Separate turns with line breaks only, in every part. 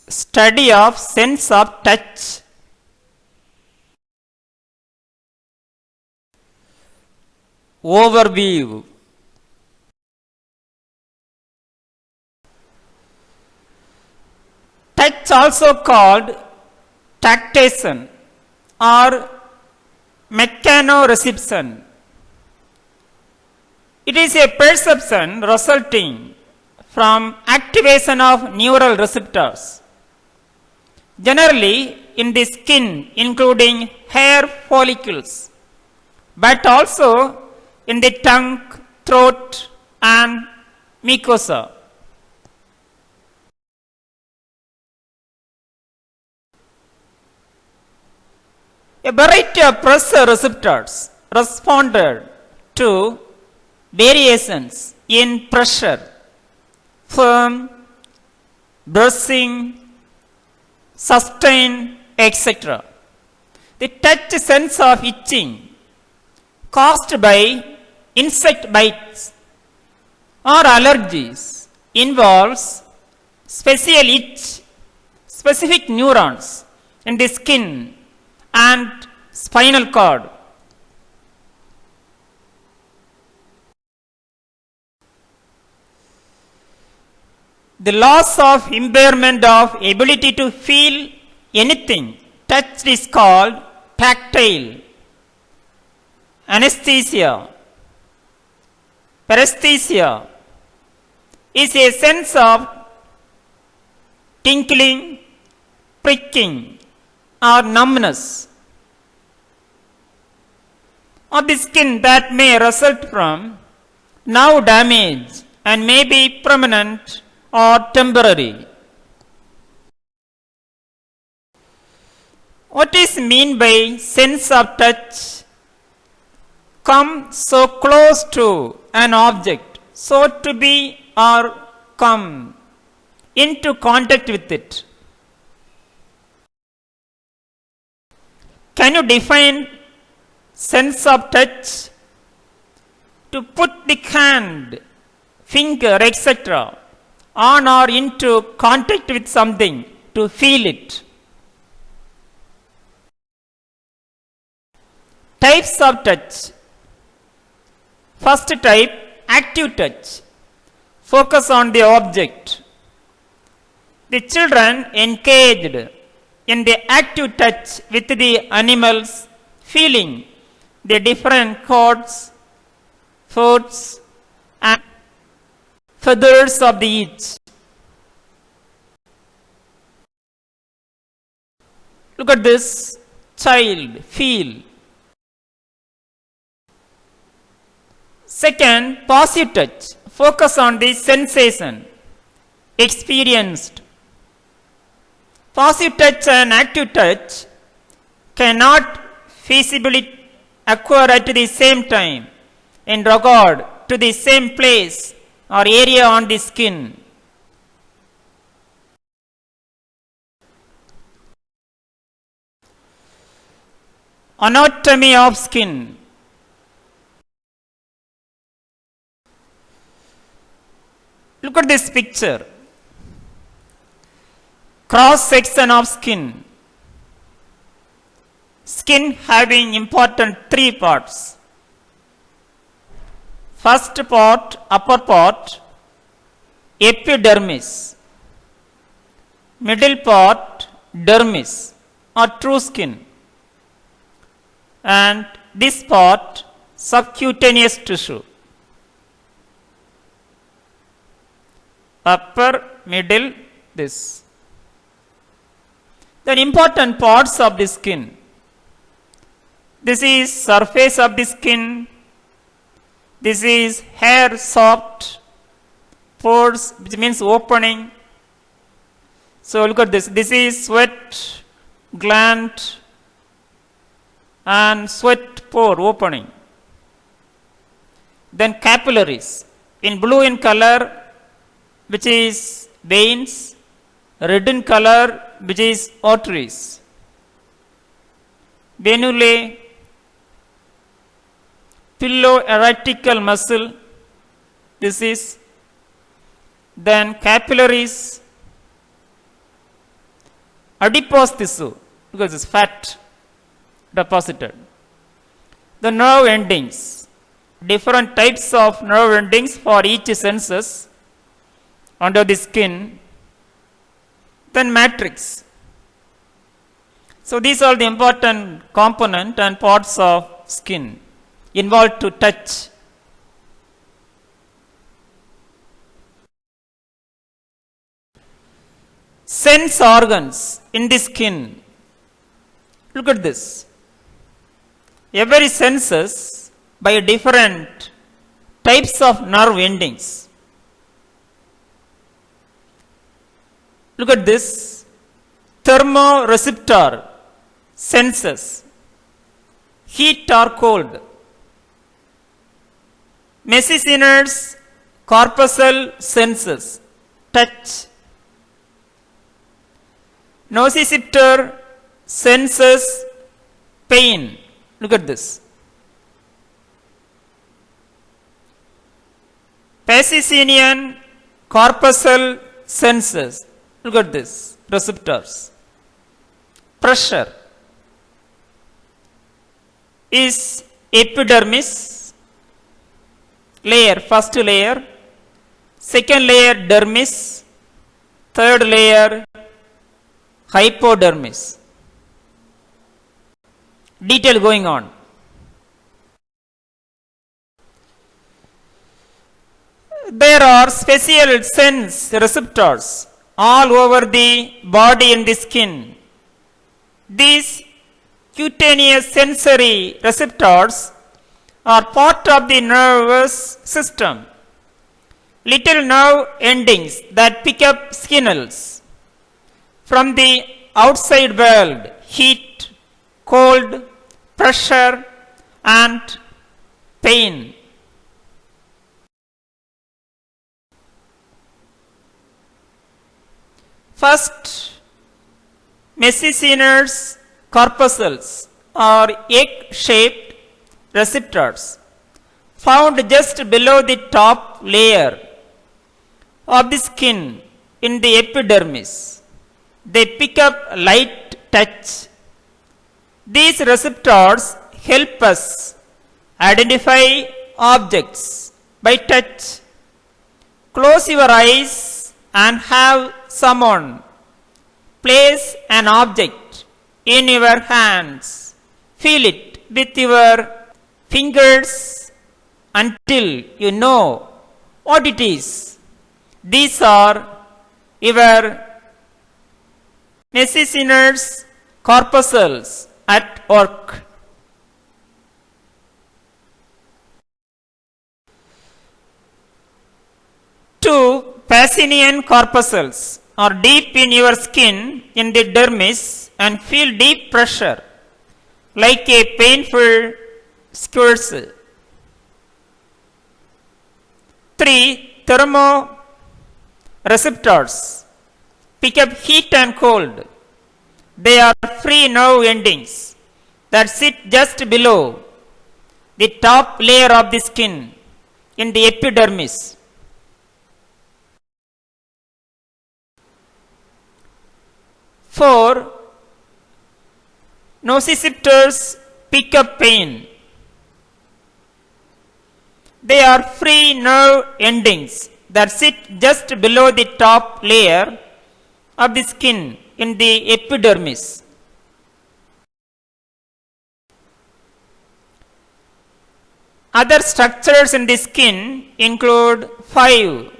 Study of sense of touch. Overview. Touch, also called tactation or mechanoreception. It is a perception resulting from activation of neural receptors, generally in the skin, including hair follicles, but also in the tongue, throat, and mucosa. A variety of pressure receptors responded to variations in pressure, firm, brushing, sustain, etc. The touch sense of itching caused by insect bites or allergies involves specific neurons in the skin and spinal cord. The loss of impairment of ability to feel anything touched is called tactile anesthesia. Paresthesia is a sense of tingling, pricking, or numbness of the skin that may result from nerve damage and may be permanent or temporary. What is meant by sense of touch? Come so close to an object, so to be or come into contact with it. Can you define sense of touch? To put the hand, finger, etc. on or into contact with something, to feel it. Types of touch. First type, active touch. Focus on the object. The children engaged in the active touch with the animals, feeling the different cords, foods, and feathers of the each. Look at this child, feel. Second, passive touch. Focus on the sensation experienced. Passive touch and active touch cannot feasibly occur at the same time in regard to the same place or area on the skin. Anatomy of skin. Look at this picture. Cross section of skin. Skin having important three parts. First part, upper part, epidermis. Middle part, dermis or true skin. And this part, subcutaneous tissue. Upper, middle, this. Then important parts of the skin. This is surface of the skin. This is hair soft, pores, which means opening. So look at this. This is sweat gland and sweat pore opening. Then capillaries in blue in color, which is veins, red in color, which is arteries. Venulae, piloerectical muscle, this is. Then capillaries, adipose tissue, because it's fat deposited. The nerve endings, different types of nerve endings for each senses under the skin. Then matrix. So these are the important component and parts of skin involved to touch. Sense organs in the skin. Look at this. Every senses by different types of nerve endings. Look at this. Thermoreceptor senses heat or cold. Messissiner's corpuscle senses touch. Nociceptor senses pain. Look at this. Passician corpuscle senses. Look at this. Receptors. Pressure is epidermis layer, first layer, second layer dermis, third layer hypodermis. Detail going on. There are special sense receptors all over the body and the skin. These cutaneous sensory receptors are part of the nervous system. Little nerve endings that pick up signals from the outside world, heat, cold, pressure, and pain. First, Messissiner's corpuscles are egg-shaped receptors found just below the top layer of the skin in the epidermis. They pick up light touch. These receptors help us identify objects by touch. Close your eyes and have someone place an object in your hands. Feel it with your fingers until you know what it is. These are your Messissiner's corpuscles at work. Two Pacinian corpuscles are deep in your skin in the dermis and feel deep pressure like a painful squirts. 3 thermoreceptors pick up heat and cold. They are free nerve endings that sit just below the top layer of the skin in the epidermis. 4 nociceptors pick up pain. They are free nerve endings that sit just below the top layer of the skin in the epidermis. Other structures in the skin include 5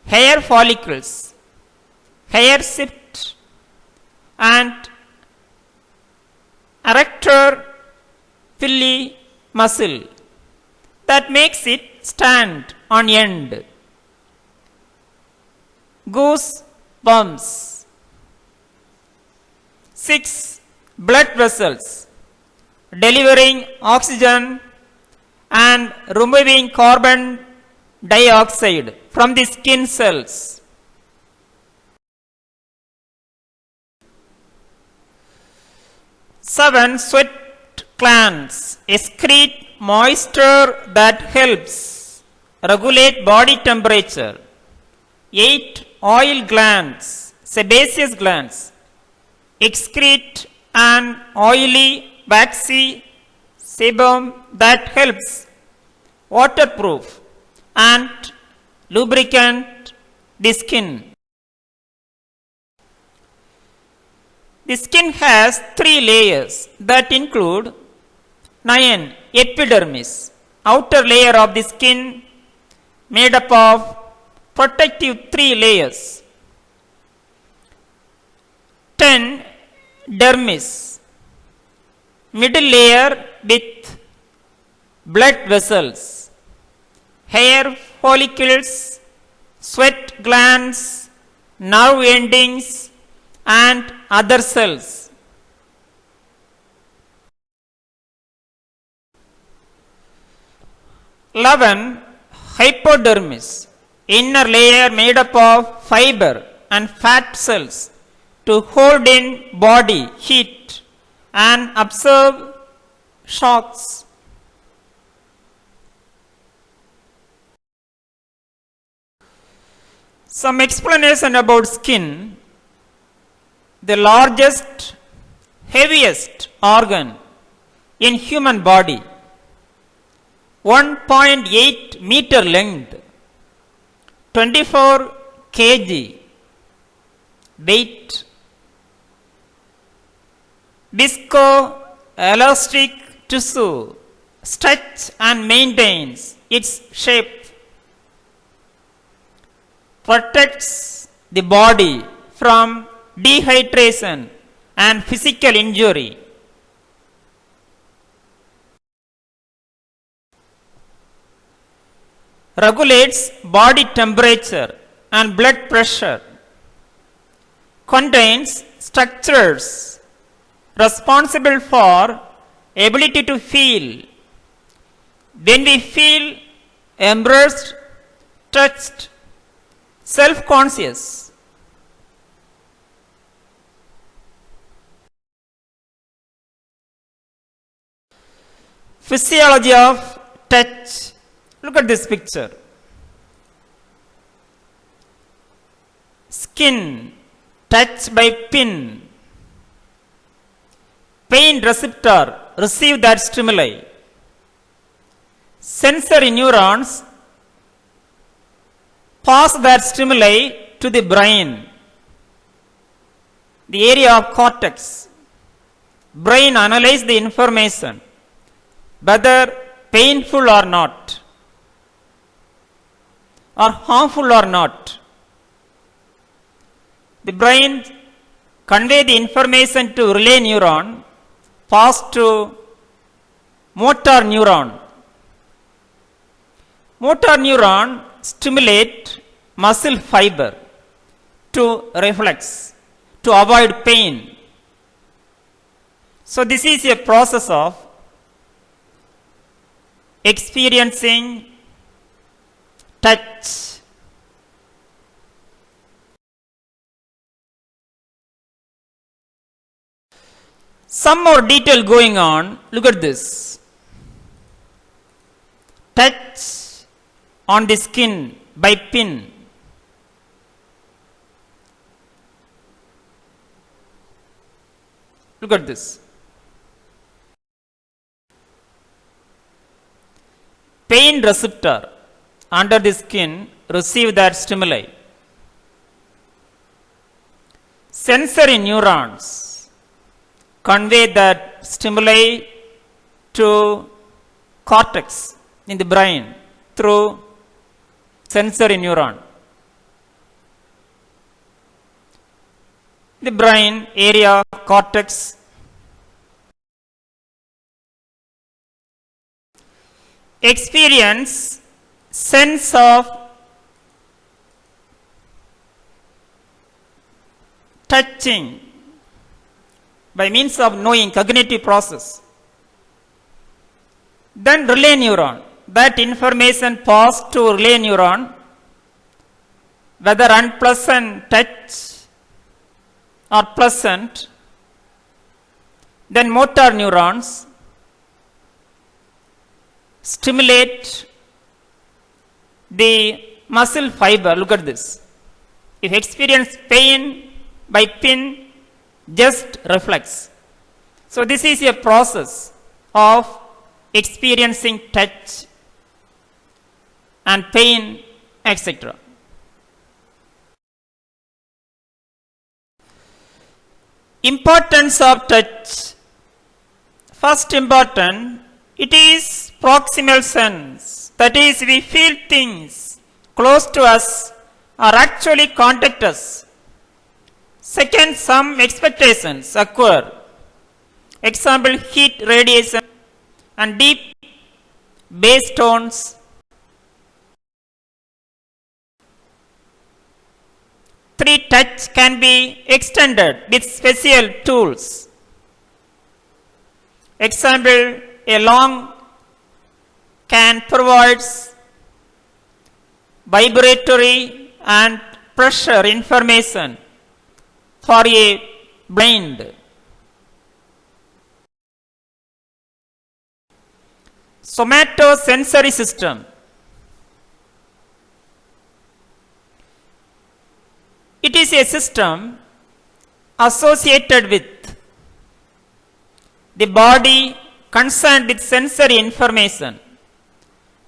hair follicles, hair shift, and arrector pili muscle that makes it stand on end. Goose bumps. 6 blood vessels delivering oxygen and removing carbon dioxide from the skin cells. 7 sweat glands excrete moisture that helps regulate body temperature. 8 oil glands, sebaceous glands, excrete an oily, waxy sebum that helps waterproof and lubricant the skin. The skin has 3 layers that include 9 epidermis, outer layer of the skin made up of protective 3 layers, 10 dermis, middle layer with blood vessels, hair follicles, sweat glands, nerve endings, and other cells. Hypodermis, inner layer made up of fiber and fat cells to hold in body heat and absorb shocks. Some explanation about skin. The largest, heaviest organ in human body, 1.8 meter length, 24 kg weight, viscoelastic tissue stretch and maintains its shape, protects the body from dehydration and physical injury. Regulates body temperature and blood pressure. Contains structures responsible for ability to feel. When we feel embraced, touched, self-conscious. Physiology of touch. Look at this picture. Skin touched by pin. Pain receptor receive that stimuli. Sensory neurons pass that stimuli to the brain, the area of cortex. Brain analyze the information, whether painful or not, or harmful or not. The brain convey the information to relay neuron, pass to motor neuron. Motor neuron stimulate muscle fiber to reflex, to avoid pain. So this is a process of experiencing touch. Some more detail going on. Look at this. Touch on the skin by pin. Look at this. Pain receptor under the skin receive that stimuli. Sensory neurons convey that stimuli to cortex in the brain through sensory neuron. The brain area cortex experience sense of touching by means of knowing, cognitive process. Then relay neuron, that information passed to relay neuron, whether unpleasant touch or pleasant. Then motor neurons stimulate the muscle fiber. Look at this. If experience pain by pin, just reflex. So this is a process of experiencing touch and pain, etc. Importance of touch. First important, it is proximal sense. That is, we feel things close to us or actually contact us. Second, some expectations occur. Example, heat radiation and deep bass tones. Three, touch can be extended with special tools. Example, a long can provides vibratory and pressure information for a blind. Somatosensory system. It is a system associated with the body concerned with sensory information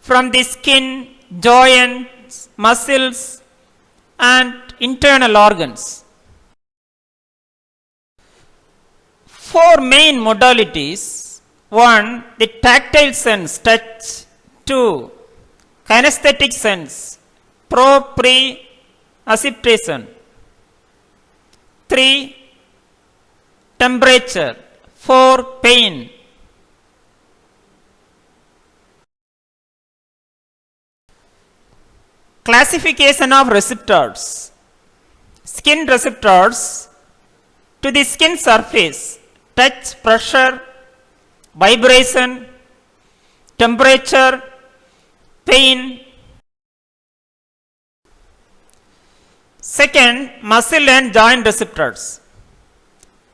from the skin, joints, muscles, and internal organs. Four main modalities. 1. The tactile sense, touch. 2. Kinesthetic sense, proprioception. 3. Temperature. 4. Pain. Classification of receptors. Skin receptors to the skin surface, touch, pressure, vibration, temperature, pain. Second, muscle and joint receptors.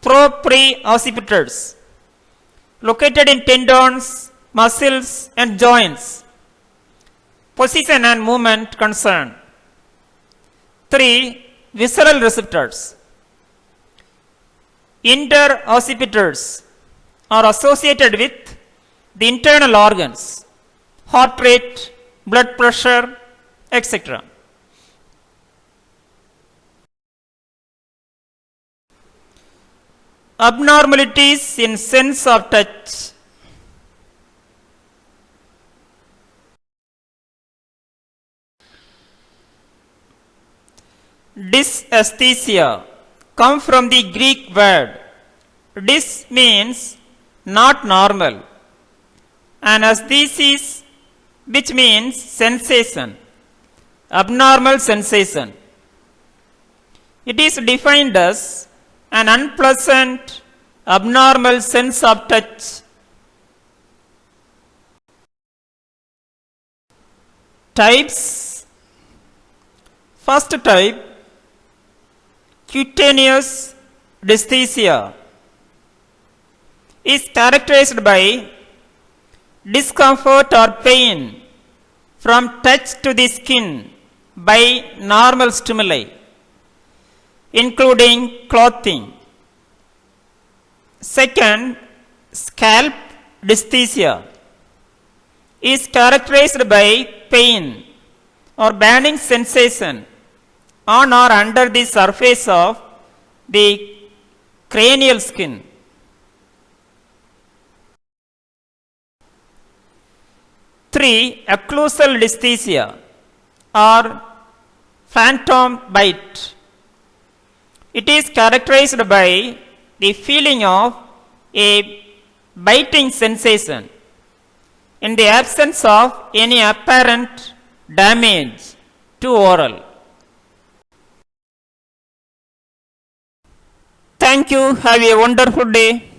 Proprioceptors located in tendons, muscles and joints. Position and movement concern. 3. Visceral receptors. Interoceptors are associated with the internal organs, heart rate, blood pressure, etc. Abnormalities in sense of touch. Dysesthesia come from the Greek word. Dys means not normal, and aesthesis, which means sensation, abnormal sensation. It is defined as an unpleasant, abnormal sense of touch. Types. First type, cutaneous dysesthesia, is characterized by discomfort or pain from touch to the skin by normal stimuli, including clothing. Second, scalp dysesthesia is characterized by pain or burning sensation on or under the surface of the cranial skin. Three, occlusal dysesthesia or phantom bite. It is characterized by the feeling of a biting sensation in the absence of any apparent damage to oral. Thank you. Have a wonderful day.